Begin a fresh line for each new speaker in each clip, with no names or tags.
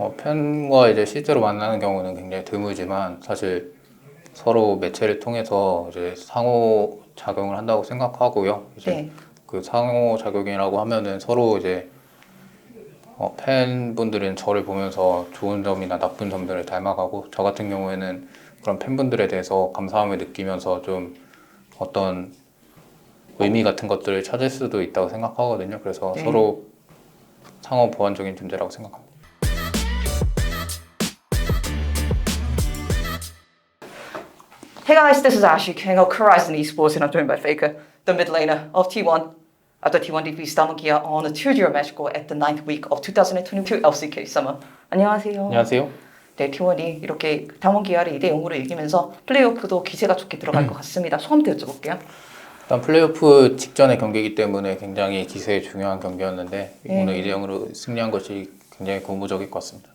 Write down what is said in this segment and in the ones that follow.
팬과 이제 실제로 만나는 경우는 굉장히 드물지만 사실 서로 매체를 통해서 이제 상호 작용을 한다고 생각하고요. 이제
네.
그 상호 작용이라고 하면은 서로 이제 팬분들은 저를 보면서 좋은 점이나 나쁜 점들을 닮아가고 저 같은 경우에는 그런 팬분들에 대해서 감사함을 느끼면서 좀 어떤 의미 같은 것들을 찾을 수도 있다고 생각하거든요. 그래서
네.
서로 상호 보완적인 존재라고 생각합니다.
Hey guys, this is Ashley King of Horizon Esports and I'm joined by Faker, the mid laner of T1 at the T1 DP Stamkia on a 2-0 match goal at the 9th week of 2022 LCK Summer. 안녕하세요.
안녕하세요.
네, T1이 이렇게 담원기아를 2대 0으로 이기면서 플레이오프도 기세가 좋게 들어갈 것 같습니다. 소감부터 여쭤볼게요.
일단 플레이오프 직전의 경기이기 때문에 굉장히 기세에 중요한 경기였는데 오늘
네.
2대 0으로 승리한 것이 굉장히 고무적일 것 같습니다.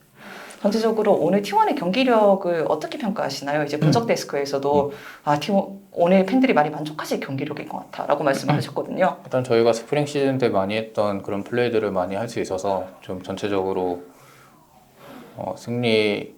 전체적으로 오늘 T1의 경기력을 어떻게 평가하시나요? 이제 분석 데스크에서도 T1 오늘 팬들이 많이 만족하실 경기력인 것 같다라고 말씀을 하셨거든요.
일단 저희가 스프링 시즌 때 많이 했던 그런 플레이들을 많이 할 수 있어서 좀 전체적으로 승리를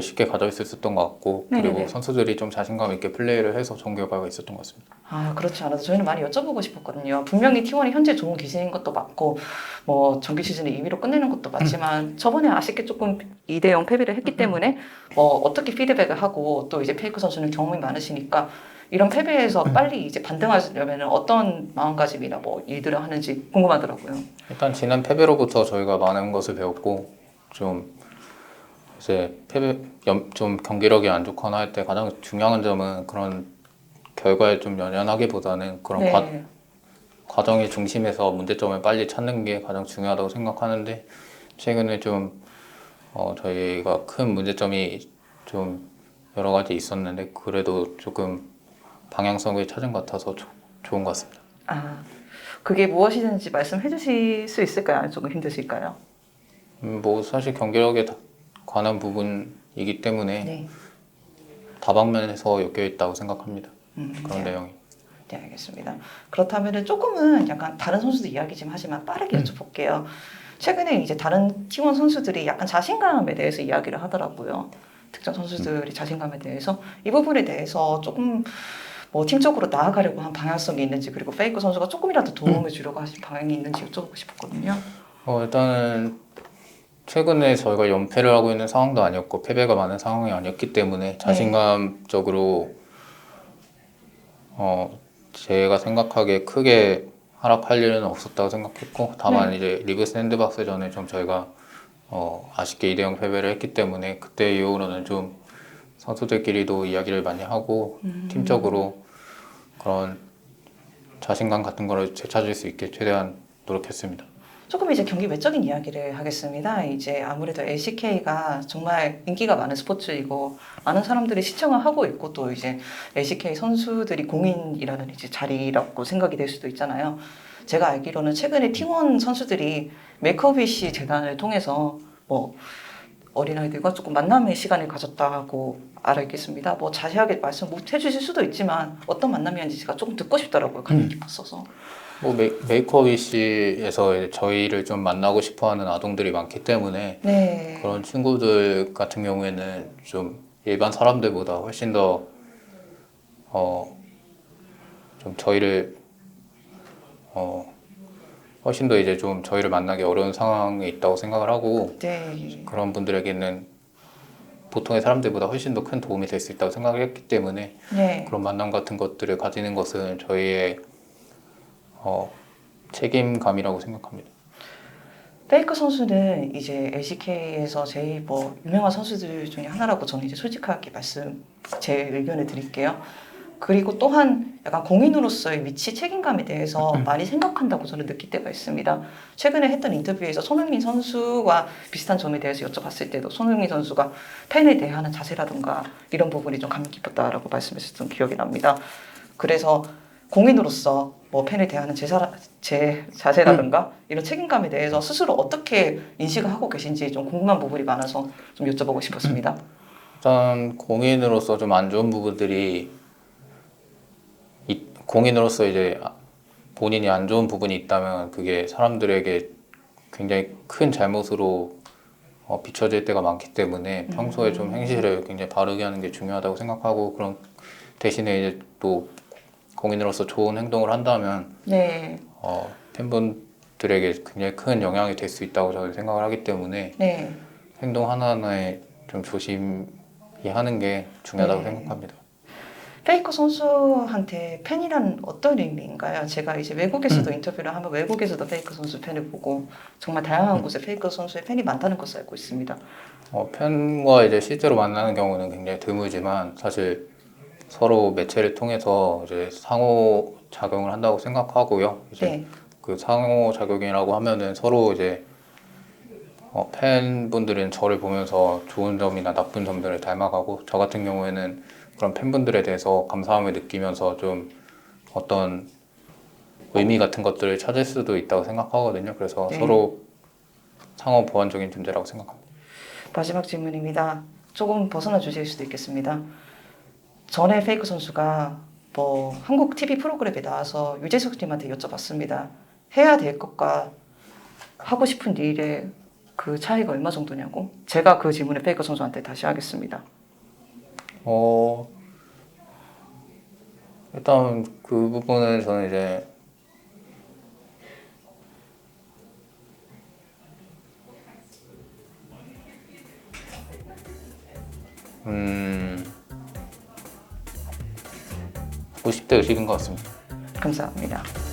쉽게 가져올 수 있었던 것 같고 그리고
네네네.
선수들이 좀 자신감 있게 플레이를 해서 좋은 결과가 있었던 것 같습니다.
그렇지 않아도 저희는 많이 여쭤보고 싶었거든요. 분명히 T1이 현재 좋은 기세인 것도 맞고, 뭐, 정규 시즌을 2위로 끝내는 것도 맞지만, 저번에 아쉽게 조금 2대 0 패배를 했기 때문에, 어떻게 피드백을 하고, 또 이제 페이커 선수는 경험이 많으시니까, 이런 패배에서 빨리 이제 반등하려면 어떤 마음가짐이나 뭐, 일들을 하는지 궁금하더라고요.
일단 지난 패배로부터 저희가 많은 것을 배웠고 좀 이제 좀 경기력이 안 좋거나 할 때 가장 중요한 점은 그런 결과에 좀 연연하기보다는 그런
네.
과정의 중심에서 문제점을 빨리 찾는 게 가장 중요하다고 생각하는데 최근에 좀 저희가 큰 문제점이 좀 여러 가지 있었는데 그래도 조금 방향성을 찾은 것 같아서 좋은 것 같습니다.
그게 무엇이든지 말씀해 주실 수 있을까요? 아니면 조금 힘드실까요?
뭐 사실 경기력에 관한 부분이기 때문에
네.
다방면에서 엮여 있다고 생각합니다. 그런
네.
내용이.
네, 알겠습니다. 그렇다면 조금은 약간 다른 선수들 이야기 좀 하지만 빠르게 여쭤볼게요. 최근에 이제 다른 T1 선수들이 약간 자신감에 대해서 이야기를 하더라고요. 특정 선수들이 자신감에 대해서 이 부분에 대해서 조금 뭐 팀적으로 나아가려고 한 방향성이 있는지 그리고 페이커 선수가 조금이라도 도움을 주려고 하신 방향이 있는지 여쭤보고 싶었거든요.
일단은 최근에 저희가 연패를 하고 있는 상황도 아니었고 패배가 많은 상황이 아니었기 때문에
네.
자신감적으로 제가 생각하기에 크게 하락할 일은 없었다고 생각했고 다만
네.
이제 리브 샌드박스 전에 좀 저희가 아쉽게 2대 0 패배를 했기 때문에 그때 이후로는 좀 선수들끼리도 이야기를 많이 하고 팀적으로 그런 자신감 같은 거를 되찾을 수 있게 최대한 노력했습니다.
조금 이제 경기 외적인 이야기를 하겠습니다. 이제 아무래도 LCK가 정말 인기가 많은 스포츠이고 많은 사람들이 시청을 하고 있고 또 이제 LCK 선수들이 공인이라는 이제 자리라고 생각이 될 수도 있잖아요. 제가 알기로는 최근에 T1 선수들이 메이크업위시 재단을 통해서 뭐 어린아이들과 조금 만남의 시간을 가졌다고 알겠습니다. 뭐 자세하게 말씀 못 해주실 수도 있지만 어떤 만남이었는지 제가 조금 듣고 싶더라고요. 감이 깊었어서.
뭐 메이크업위시에서 저희를 좀 만나고 싶어하는 아동들이 많기 때문에
네.
그런 친구들 같은 경우에는 좀 일반 사람들보다 훨씬 더 좀 저희를 훨씬 더 이제 좀 저희를 만나기 어려운 상황에 있다고 생각을 하고
네.
그런 분들에게는 보통의 사람들보다 훨씬 더 큰 도움이 될 수 있다고 생각을 했기 때문에
네.
그런 만남 같은 것들을 가지는 것은 저희의 책임감이라고 생각합니다.
페이커 선수는 이제 LCK에서 제일 뭐 유명한 선수들 중에 하나라고 저는 이제 솔직하게 제 의견을 드릴게요. 그리고 또한 약간 공인으로서의 위치 책임감에 대해서 많이 생각한다고 저는 느낄 때가 있습니다. 최근에 했던 인터뷰에서 손흥민 선수와 비슷한 점에 대해서 여쭤봤을 때도 손흥민 선수가 팬에 대하는 자세라든가 이런 부분이 좀 감명 깊었다라고 말씀하셨던 기억이 납니다. 그래서 공인으로서 뭐 팬에 대하는 제 자세라든가 이런 책임감에 대해서 스스로 어떻게 인식을 하고 계신지 좀 궁금한 부분이 많아서 좀 여쭤보고 싶었습니다.
일단 공인으로서 좀 안 좋은 부분들이 공인으로서 이제 본인이 안 좋은 부분이 있다면 그게 사람들에게 굉장히 큰 잘못으로 비춰질 때가 많기 때문에 평소에 좀 행실을 굉장히 바르게 하는 게 중요하다고 생각하고 그런 대신에 이제 또 공인으로서 좋은 행동을 한다면
네.
팬분들에게 굉장히 큰 영향이 될 수 있다고 저는 생각을 하기 때문에
네.
행동 하나하나에 좀 조심히 하는 게 중요하다고
네.
생각합니다.
페이커 선수한테 팬이란 어떤 의미인가요? 제가 이제 외국에서도 인터뷰를 하면 외국에서도 페이커 선수 팬을 보고 정말 다양한 곳에 페이커 선수의 팬이 많다는 것을 알고 있습니다.
팬과 이제 실제로 만나는 경우는 굉장히 드물지만 사실 서로 매체를 통해서 이제 상호 작용을 한다고 생각하고요. 이제
네.
그 상호 작용이라고 하면은 서로 이제 팬분들은 저를 보면서 좋은 점이나 나쁜 점들을 닮아가고 저 같은 경우에는 그런 팬분들에 대해서 감사함을 느끼면서 좀 어떤 의미 같은 것들을 찾을 수도 있다고 생각하거든요. 그래서
네.
서로 상호 보완적인 존재라고 생각합니다.
마지막 질문입니다. 조금 벗어나 주실 수도 있겠습니다. 전에 페이커 선수가 뭐 한국 TV 프로그램에 나와서 유재석님한테 여쭤봤습니다. 해야 될 것과 하고 싶은 일의 그 차이가 얼마 정도냐고. 제가 그 질문을 페이커 선수한테 다시 하겠습니다.
일단 그 부분은 저는 이제 음 50대 의식인 것 같습니다.
감사합니다.